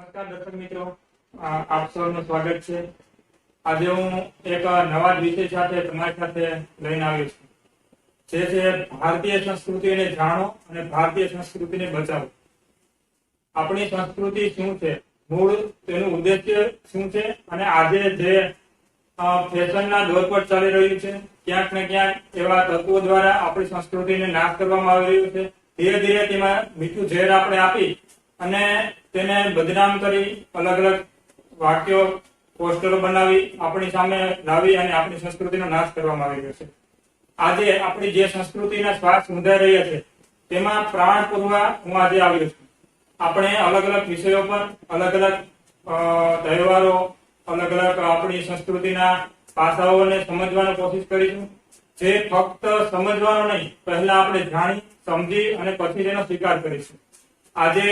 નમસ્કાર દર્શક મિત્રો, આપ સૌનું સ્વાગત છે। આજે હું એક નવા જ વિષય સાથે તમારી સાથે લઈને આવ્યો છું, જે છે ભારતીય સંસ્કૃતિને જાણો અને ભારતીય સંસ્કૃતિને બચાવો। આપણી સંસ્કૃતિ શું છે, મૂળ તેનું ઉદ્દેશ્ય શું છે અને આજે જે ફેશનના દોર પર ચાલી રહ્યું છે, ક્યાંક ને ક્યાંક એવા તત્વો દ્વારા આપણી સંસ્કૃતિને નાશ કરવામાં આવી રહ્યો છે। ધીરે ધીરે તેમાં મીઠું ઝેર આપણે આપી અને તેને બદનામ કરી અલગ અલગ વાક્યો પોસ્ટરો બનાવી આપણી સામે લાવી અને આપણી સંસ્કૃતિનો નાશ કરવામાં આવી રહ્યો છે। આજે આપણી જે સંસ્કૃતિના શ્વાસ મૂંઝાઈ રહ્યા છે તેમાં પ્રાણ પૂરવા હું આજે આવ્યો છું। આપણે અલગ અલગ વિષયો પર અલગ અલગ તહેવારો, અલગ અલગ આપણી સંસ્કૃતિના પાસાઓને સમજવાની કોશિશ કરીશું, જે ફક્ત સમજવાનો નહીં, પહેલા આપણે જાણી સમજી અને પછી તેનો સ્વીકાર કરીશું। આજે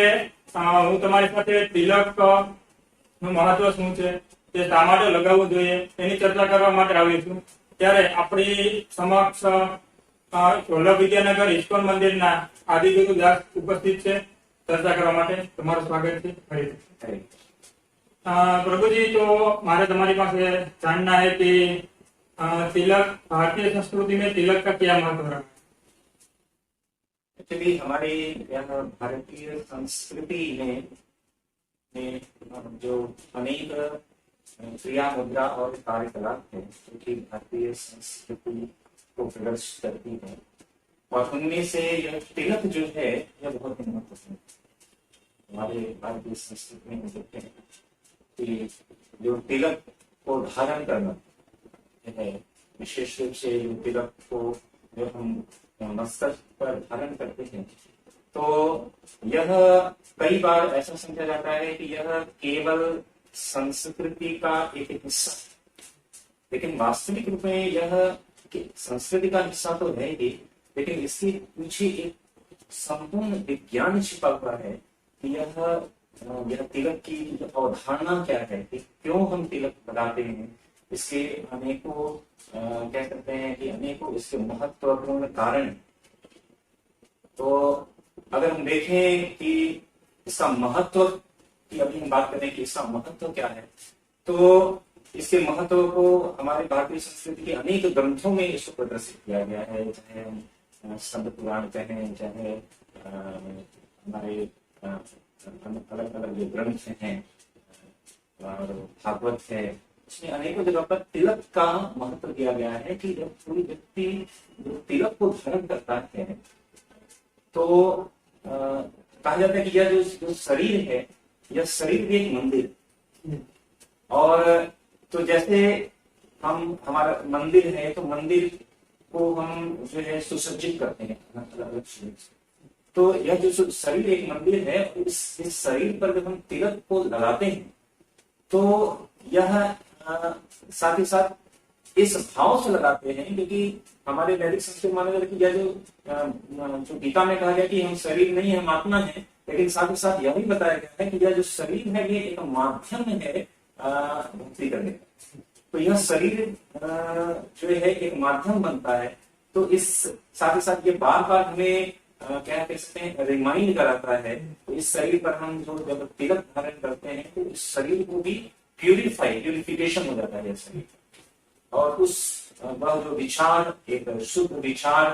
હું તમારી સાથે તિલક નું મહત્વ શું છે, તે શા માટે લગાવવું જોઈએ એની ચર્ચા કરવા માટે આવ્યો છું। ત્યારે આપણી સમક્ષ વલ્લભ વિદ્યાનગર ઇસ્કોન મંદિરના આદિગુરુ દાસ ઉપસ્થિત છે ચર્ચા કરવા માટે। તમારું સ્વાગત છે। प्रभु जी, तो मारे तुम्हारी पास जानना है कि तिलक, भारतीय संस्कृति में तिलक का क्या महत्व रहा है? एक्चुअली हमारी यह भारतीय संस्कृति में जो अनेक क्रिया, मुद्रा और कार्यकलाप है जो कि भारतीय संस्कृति को प्रदर्शित करती है, और उनमें से यह तिलक जो है यह बहुत ही महत्वपूर्ण है। हमारे भारतीय संस्कृति में देखते हैं कि जो तिलक को धारण करना है, विशेष रूप से जो तिलक को जो हम मस्तक पर धारण करते हैं, तो यह कई बार ऐसा समझा जाता है कि यह केवल संस्कृति का एक हिस्सा, लेकिन वास्तविक रूप में यह संस्कृति का हिस्सा तो है ही, लेकिन इसके पीछे एक संपूर्ण विज्ञान छिपा हुआ है कि यह तिलक की अवधारणा क्या है, कि क्यों हम तिलक लगाते हैं। इसके अनेकों क्या कहते हैं कि अनेकों इसके महत्वपूर्ण कारण। तो अगर हम देखें कि इसका महत्व की अभी हम बात करें कि इसका महत्व क्या है, तो इसके महत्व को हमारे भारतीय संस्कृति के अनेक ग्रंथों में इसको प्रदर्शित किया गया है, चाहे स्कंद पुराण कहें, चाहे हमारे अलग अलग जो ग्रंथ हैं और भागवत है, उसमें अनेकों जगह पर तिलक का महत्व दिया गया है कि जब कोई व्यक्ति जो तिलक को धारण करता है तो कहा जाता है कि यह जो शरीर है, यह शरीर भी एक मंदिर। और तो जैसे हमारा मंदिर है, तो मंदिर को हम जो है सुसज्जित करते हैं अलग अलग चीजों से। तो यह जो शरीर एक मंदिर है, इस शरीर पर जब हम तिलक को लगाते हैं तो यह साथ ही साथ इस भाव से लगाते हैं, क्योंकि हमारे वैदिक संस्कृति माना जाता है कि यह जो गीता में कहा गया कि हम शरीर नहीं, हम आत्मा है, लेकिन साथ ही साथ यह भी बताया गया है कि यह जो शरीर है ये एक माध्यम है भक्ति करने का। तो यह शरीर जो है एक माध्यम बनता है। तो इस साथ ही साथ ये बार बार हमें क्या कह सकते हैं, रिमाइंड कराता है। तो इस शरीर पर हम जो जब तिलक धारण करते हैं तो इस शरीर को भी प्यूरिफिकेशन हो जाता है शरीर, और उस वह जो विचार, एक शुद्ध विचार,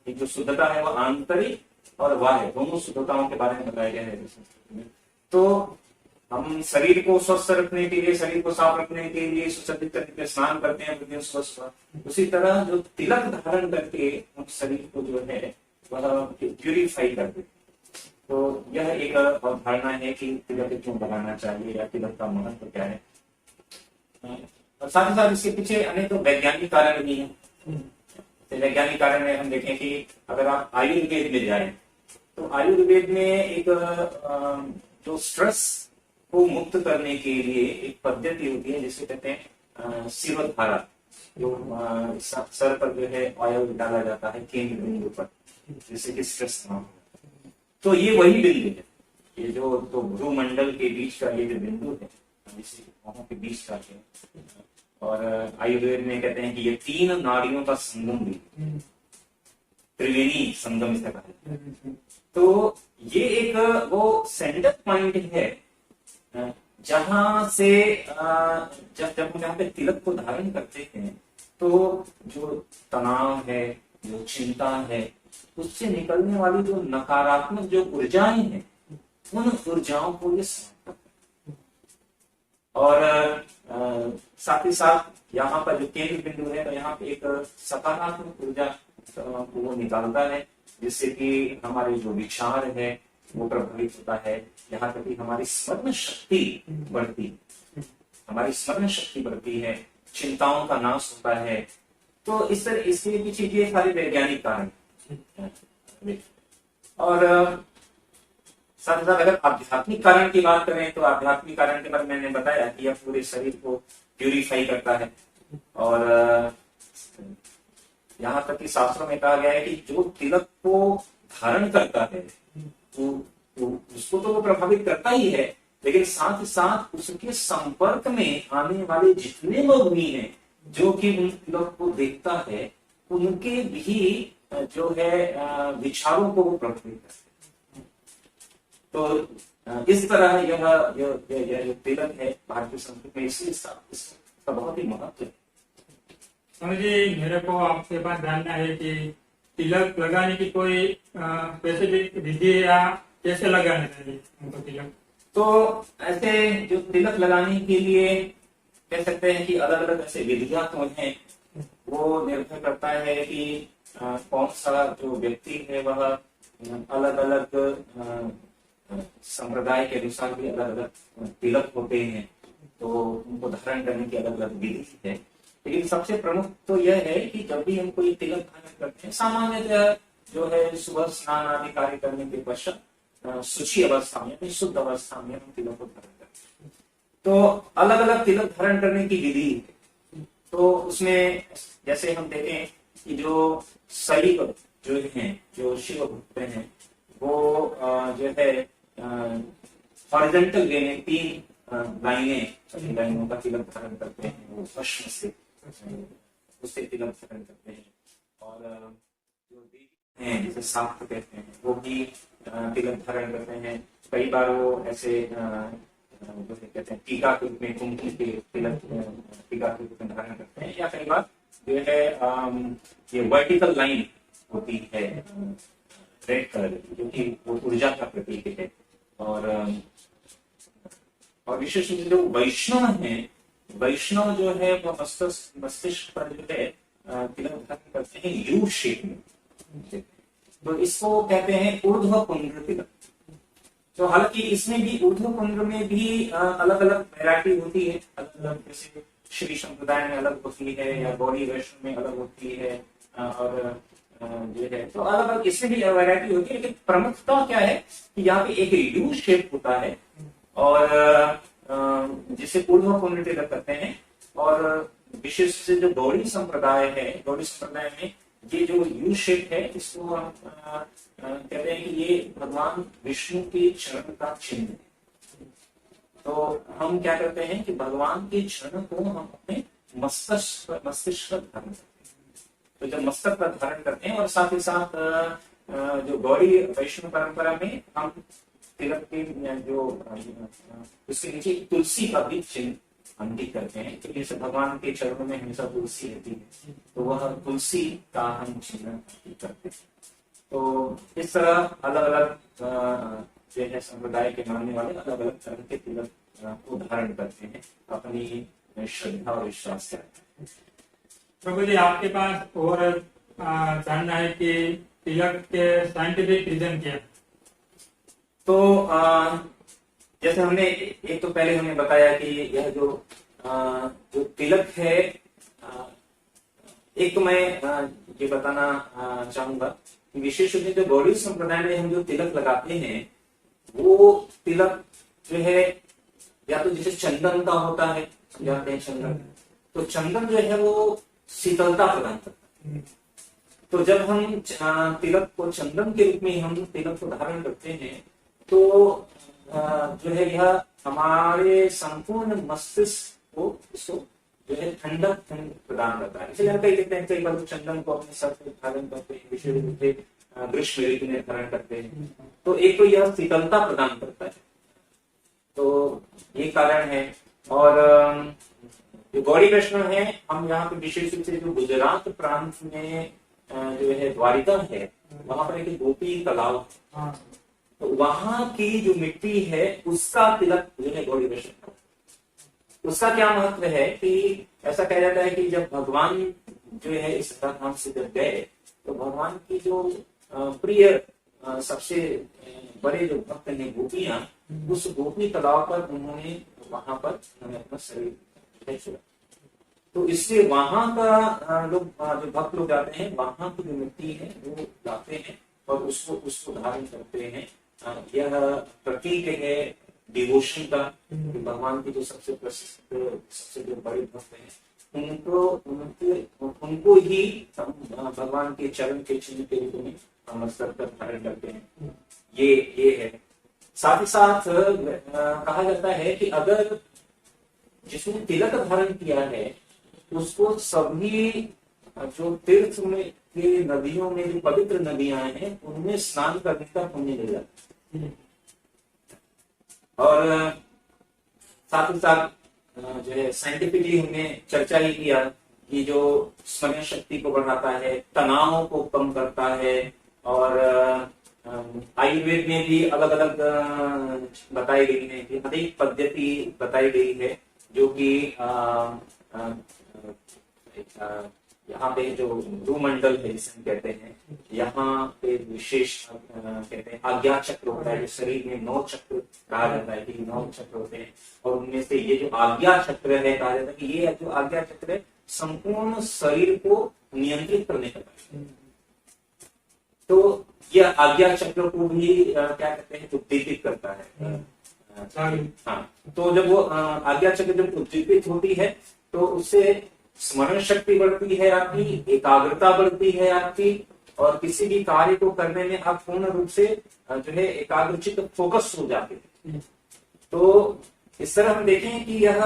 एक जो शुद्धता है वह आंतरिक और बाह्य दोनों शुद्धताओं के बारे में बताया गया है। तो हम शरीर को स्वस्थ रखने के लिए, शरीर को साफ रखने के लिए, सुसज्जित करने के लिए स्नान करते हैं स्वस्थ। उसी तरह जो तिलक धारण करके हम शरीर को जो है वह प्यूरिफाई करते। तो यह एक अवधारणा है कि तिलक क्यों लगाना चाहिए या तिलक का महत्व क्या है। और साथ ही साथ इसके पीछे अनेक वैज्ञानिक कारण भी हैं। वैज्ञानिक कारण में हम देखें कि अगर आप आयुर्वेद में जाएं तो आयुर्वेद में एक जो स्ट्रेस को मुक्त करने के लिए एक पद्धति होती है जिसे कहते हैं शिरोधारा, जो सर पर जो है ऑयल डाला जाता है केंद्र बिंदु पर, जिससे कि स्ट्रेस ना हो। तो ये वही बिंदु है, ये जो तो भ्रूमंडल के बीच का ये जो बिंदु है, जिसे वहां के बीच का है। और आयुर्वेद में कहते हैं कि ये तीन नाड़ियों का संगम भी, त्रिवेणी संगम से कहा। तो ये एक वो सेंटर पॉइंट है जहां से जब जब हम यहाँ पे तिलक को धारण करते हैं तो जो तनाव है, जो चिंता है, उससे निकलने वाली जो नकारात्मक जो ऊर्जाएं हैं, उन ऊर्जाओं को ये समाप्त करता है। और साथ ही साथ यहाँ पर जो केंद्र बिंदु है, तो यहाँ पे एक सकारात्मक ऊर्जा को वो निकालता है, जिससे कि हमारे जो विचार है वो प्रभावित होता है। यहाँ तक कि हमारी स्मरण शक्ति बढ़ती है, हमारी स्मरण शक्ति बढ़ती है, चिंताओं का नाश होता है। तो इस तरह इसके पीछे ये सारे वैज्ञानिक कारण हैं। और साथ ही साथ अगर आध्यात्मिक कारण की बात करें तो आध्यात्मिक कारण के बारे में मैंने बताया कि यह पूरे शरीर को प्यूरिफाई करता है। और यहाँ तक कि शास्त्रों में कहा गया है कि जो तिलक को धारण करता है उसको तो वो प्रभावित करता ही है, लेकिन साथ ही साथ उसके संपर्क में आने वाले जितने लोग भी हैं जो कि उन तिलक को देखता है, उनके भी जो है विचारों को वो प्रभावित करते हैं। तो इस तरह यह जो तिलक है भारतीय संस्कृति में, इसका बहुत ही महत्व है। स्वामी जी, मेरे को आपके पास जानना है कि तिलक लगाने की कोई स्पेसिफिक विधि या कैसे लगाना चाहिए हमको तिलक? तो ऐसे जो तिलक लगाने के लिए कह सकते हैं कि अलग अलग ऐसे विधियां तो हैं, वो निर्भर करता है कि कौन सा जो व्यक्ति है वह अलग अलग संप्रदाय के अनुसार भी अलग अलग तिलक होते हैं, तो उनको धारण करने की अलग अलग विधि है। लेकिन सबसे प्रमुख तो यह है कि जब भी हम कोई तिलक धारण करते हैं, सामान्यतः जो है सुबह स्नान आदि कार्य करने के पश्चात शुचि अवस्था में, शुद्ध अवस्था में हम तिलक को धारण करते हैं। तो अलग अलग तिलक धारण करने की विधि है। तो उसमें जैसे हम देखें कि जो शैव जो हैं, जो शिव भक्त हैं, वो जो है हॉरिजॉन्टल वे में 3 लाइनों का तिलक धारण करते हैं, वो पश्चिम से उससे तिलक धारण करते हैं। और जो देवी हैं जिसे शाक्त कहते हैं, वो भी तिलक धारण करते हैं। कई बार वो ऐसे जो कहते हैं टीका के रूप में, कुमकुम के तिलक टीका के रूप में धारण करते हैं, या कई बार जो है ये वर्टिकल लाइन होती है रेड कलर की, जो कि वो ऊर्जा का प्रतीक है। और विशेष रूप से जो वैष्णव हैं, वैष्णव जो है वो मस्तिष्क पर जो है तिलक धारण करते हैं यू शेप में, तो इसको कहते हैं ऊर्ध्व पुंड्र तिलक। तो हालांकि इसमें भी ऊर्ध्व पुंड्र में भी अलग अलग वैरायटी होती है, अलग अलग, जैसे श्री संप्रदाय में अलग होती है या गौड़ी वैष्णव में अलग होती है, और जो है तो अलग अलग इसमें भी वैरायटी होती है। लेकिन प्रमुखता क्या है कि यहाँ पे एक यू शेप होता है और जिसे ऊर्ध्व पुंड्र तिलक करते हैं। और विशेष से जो गौड़ी संप्रदाय है, गौड़ी संप्रदाय में ये जो यू शेप है, इसको हम कहते हैं कि ये भगवान विष्णु के चरण का चिन्ह है। तो हम क्या करते हैं कि भगवान के चरण को हम अपने मस्तिष्क पर धारण करते हैं। तो जब मस्तक पर धारण करते हैं, और साथ ही साथ जो गौड़ी वैष्णव परंपरा में हम तिलक के जो उसके नीचे तुलसी का भी चिन्ह अंकित करते हैं, क्योंकि जैसे भगवान के चरणों में हमेशा तुलसी रहती है, तो वह तुलसी का हम चिन्ह अंकित करते हैं। तो इस तरह अलग अलग जो है संप्रदाय के मानने वाले अलग अलग तरह के तिलक को धारण करते हैं अपनी श्रद्धा और विश्वास से। प्रभु जी, आपके पास और जानना है कि तिलक के साइंटिफिक रीजन क्या है? तो जैसे हमने एक तो पहले हमने बताया कि यह जो तिलक है, एक तो मैं ये बताना चाहूंगा कि विशेष रूप से जो गौड़ी संप्रदाय में हम जो तिलक लगाते हैं, वो तिलक जो है या तो जैसे चंदन का होता है, जानते हैं चंदन, तो चंदन जो है वो शीतलता प्रदान करता है। तो जब हम तिलक को चंदन के रूप में हम तिलक को धारण करते हैं, तो जो है यह हमारे संपूर्ण मस्तिष्क को इसको जो है ठंडक प्रदान करता है। इसलिए हम कई देखते हैं, कई बार तो चंदन को अपने सर पे धारण करते हैं, विशेष रूप से ग्रीष्म ऋतु में धारण करते हैं। तो एक तो यह शीतलता प्रदान करता है, तो ये कारण है। और जो गौड़ी वैष्णव है, हम यहाँ पे विशेष रूप से जो गुजरात प्रांत में जो है द्वारिका है, वहां पर एक गोपी तालाब, तो वहां की जो मिट्टी है उसका तिलक जो है गौड़ी वैष्णव। उसका क्या महत्व है कि ऐसा कहा जाता है कि जब भगवान जो है इस धाम से जब गए, तो भगवान की जो प्रिय सबसे बड़े जो भक्त हैं गोपियां, उस गोपी तालाब पर उन्होंने वहां पर उन्होंने अपना शरीर छोड़ा। तो इसलिए वहां का लोग जो भक्त लोग जाते हैं, वहां की जो मिट्टी है वो लाते हैं और उसको धारण करते हैं। यह प्रतीक है डिवोशन का, भगवान की जो सबसे प्रसिद्ध, सबसे जो बड़े भक्त हैं, उनको ही भगवान के चरण के चिन्ह के रूप में मस्तक पर धारण करते हैं। ये है। साथ ही साथ कहा जाता है कि अगर जिसने तिलक धारण किया है, उसको सभी जो तीर्थ में के नदियों में जो पवित्र नदियां हैं, उनमें स्नान करने का पुण्य मिल जाता है। और साथ ही साथ जो है साइंटिफिकली हमने चर्चा ही किया कि जो स्मरण शक्ति को बढ़ाता है, तनाव को कम करता है। और आयुर्वेद में भी अलग अलग बताई गई है कि अनेक पद्धति बताई गई है, जो कि यहाँ पे जो भूमंडल है जिसे हम कहते हैं, यहाँ पे विशेष कहते हैं आज्ञा चक्र होता है। जो शरीर में 9 चक्र कहा जाता है कि 9 चक्र होते हैं, और उनमें से ये जो आज्ञा चक्र है, कहा जाता है कि ये जो आज्ञा चक्र है संपूर्ण शरीर को नियंत्रित करने का है। तो यह आज्ञा चक्र को भी क्या कहते हैं, उद्दीपित करता है। हाँ, तो जब वो आज्ञा चक्र जब उद्दीपित होती है, तो उससे स्मरण शक्ति बढ़ती है आपकी, एकाग्रता बढ़ती है आपकी, और किसी भी कार्य को करने में आप पूर्ण रूप से जो है एकाग्रचित फोकस हो जाते हैं। तो इस तरह हम देखें कि यह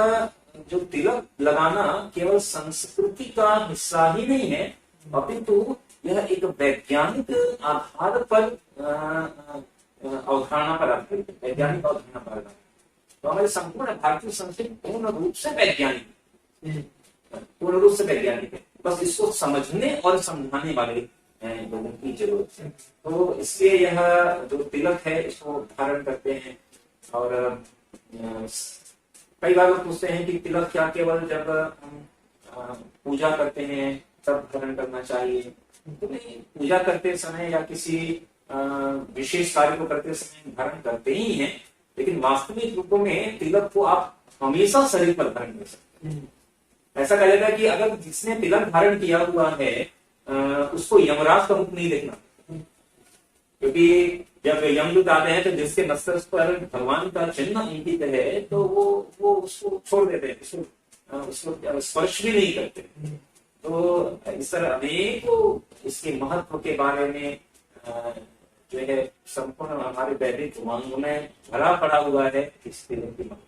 जो तिलक लगाना केवल संस्कृति का हिस्सा ही नहीं है, अपितु यह एक वैज्ञानिक आधार पर अवधारणा पर आधारित है, वैज्ञानिक अवधारणा पर आधारित। तो हमारी संपूर्ण भारतीय संस्कृति पूर्ण रूप से वैज्ञानिक है, बस इसको समझने और समझाने वाले लोगों की जरूरत है। तो इसलिए यह जो तिलक है इसको धारण करते हैं। और कई बार लोग पूछते हैं कि तिलक क्या केवल जब हम पूजा करते हैं तब धारण करना चाहिए? तो नहीं, पूजा करते समय या किसी विशेष कार्य को करते समय धारण करते ही हैं, लेकिन वास्तविक रूपों में तिलक को आप हमेशा शरीर पर धारण कर सकते हैं। ऐसा कहा जाता है कि अगर जिसने तिलक धारण किया हुआ है उसको यमराज का मुख नहीं देखना, क्योंकि जब यमदूत आते हैं तो जिसके मस्तक पर भगवान का चिन्ह अंकित है, तो वो उसको छोड़ देते हैं, उसको स्पर्श भी नहीं करते। तो इस तरह अनेकों इसके महत्व के बारे में जो है संपूर्ण हमारे वैदिक वांग्मय में भरा पड़ा हुआ है इस तिलक की महत्व।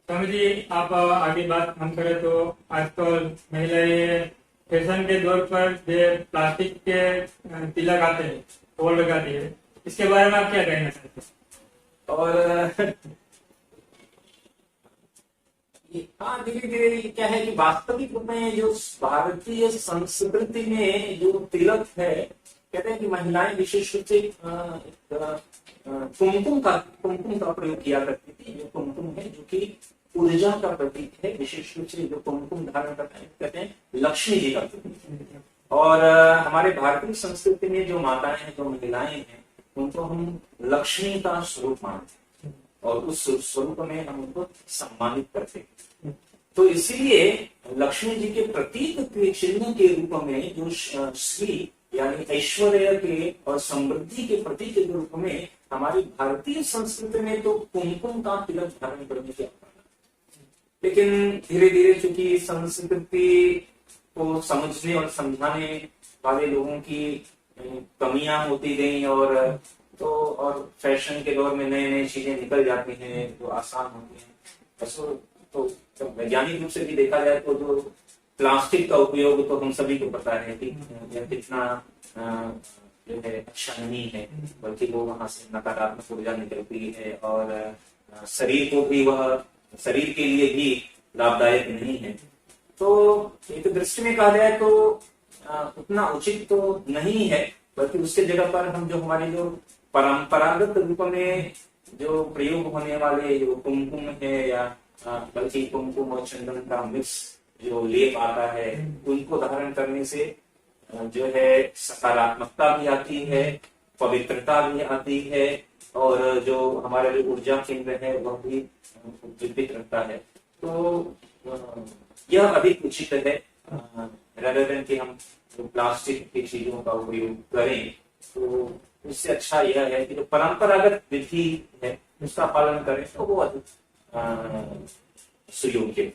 स्वामी जी, आप आगे बात हम करें तो आजकल महिलाएं फैशन के दौर पर जो प्लास्टिक के तिलक आते हैं वो लगाती है, इसके बारे में आप क्या कहना चाहते हैं? और हाँ, धीरे धीरे क्या है कि वास्तविक रूप में जो भारतीय संस्कृति में जो तिलक है, कहते हैं कि महिलाएं विशेष रूप से कुमकुम का प्रयोग किया करती थी। जो कुमकुम है जो कि ऊर्जा का प्रतीक है, विशेष रूप से जो कुमकुम धारण करते हैं कहते हैं लक्ष्मी जी का प्रतीक। और हमारे भारतीय संस्कृति में जो माताएं हैं, जो महिलाएं हैं, उनको हम लक्ष्मी का स्वरूप मानते हैं और उस स्वरूप में हम उनको सम्मानित करते हैं। तो इसीलिए लक्ष्मी जी के प्रतीक के चिन्ह के रूप में जो श्री यानी ऐश्वर्य के और समृद्धि के प्रतीक के रूप में हमारी भारतीय संस्कृति में तो कुमकुम का तिलक धारण करने की आवश्यकता है। लेकिन धीरे धीरे चूंकि संस्कृति को समझने और समझाने वाले लोगों की कमियां होती गई, और फैशन के दौर में नए नए चीजें निकल जाती हैं जो आसान होती हैं, तो वैज्ञानिक रूप से भी देखा जाए तो जो प्लास्टिक का उपयोग तो हम सभी को पता है कि यह कितना जो है अच्छा नहीं है, बल्कि वो वहां से नकारात्मक ऊर्जा निकलती है और शरीर को भी वह शरीर के लिए भी लाभदायक नहीं है। तो एक दृष्टि में कहा जाए तो उतना उचित तो नहीं है, बल्कि उसके जगह पर हम जो हमारे जो परंपरागत रूप में जो प्रयोग होने वाले जो कुमकुम है या बल्कि कुमकुम और चंदन का मिक्स जो लेप आता है, उनको धारण करने से जो है सकारात्मकता भी आती है, पवित्रता भी आती है और जो हमारा जो ऊर्जा केंद्र है वह भी उज्जीवित रहता है। तो यह अधिक उचित है rather than कि हम जो प्लास्टिक की चीजों का उपयोग करें। तो उससे अच्छा यह है कि जो परंपरागत विधि है उसका पालन करें तो वो अधिक सुयोग्य है।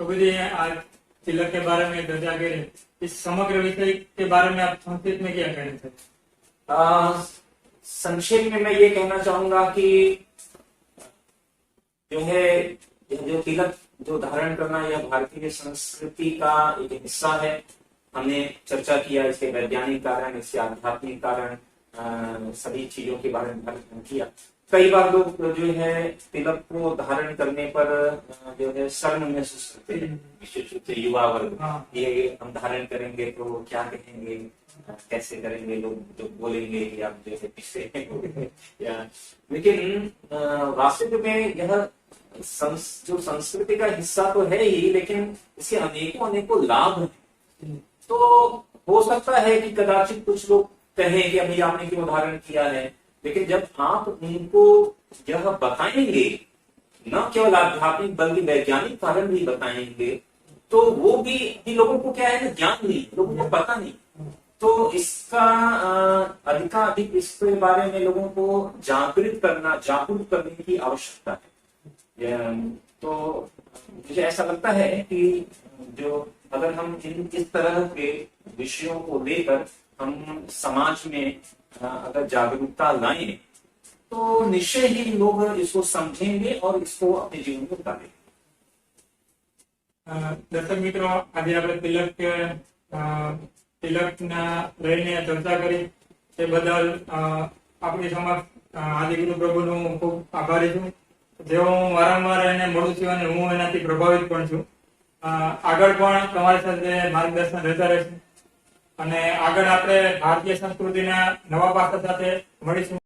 तो मुझे आज तिलक के बारे में चर्चा करें, इस समग्र विषय के बारे में आप संक्षेप में क्या कहना चाहिए? संक्षेप में मैं ये कहना चाहूंगा कि जो है जो तिलक जो धारण करना यह भारतीय संस्कृति का एक हिस्सा है। हमने चर्चा किया इसके वैज्ञानिक कारण, इसके आध्यात्मिक कारण, सभी चीजों के बारे में किया। कई बार लोग जो है तिलक को धारण करने पर जो है शर्म महसूस करते हैं, विशेष रूप से युवा वर्ग। ये हम धारण करेंगे तो क्या कहेंगे, कैसे करेंगे, लोग जो बोलेंगे कि आप जो है पीछे या, लेकिन वास्तव में यह जो संस्कृति का हिस्सा तो है ही, लेकिन इसके अनेकों अनेकों लाभ हैं। तो हो सकता है कि कदाचित कुछ लोग कहें कि अभी आपने क्यों धारण किया है, लेकिन जब आप उनको यह बताएंगे, न केवल आध्यात्मिक बल्कि वैज्ञानिक कारण भी बताएंगे, तो वो भी लोगों को क्या है ना, ज्ञान नहीं, लोगों को पता नहीं। तो इसका अधिकाधिक इसके बारे में लोगों को जागरूक करने की आवश्यकता है। तो मुझे ऐसा लगता है कि जो अगर हम इस तरह के विषयों को लेकर हम समाज में अगर जागरूकता लाएं तो निश्चय ही लोग इसको समझेंगे और इसको अपने जीवन में उतारेंगे। दर्शक मित्रों, आज આપણે તિલકના લઈને ચર્ચા કરી તે બદલ આપણી સમક્ષ આદિગુરુ પ્રભુનો હું ખૂબ આભારી છું, જેઓ હું વારંવાર એને મળું છું અને હું એનાથી પ્રભાવિત પણ છું। આગળ પણ તમારી સાથે માર્ગદર્શન રહેતા રહેશે અને આગળ આપણે ભારતીય સંસ્કૃતિના નવા પાસા સાથે મળીશું।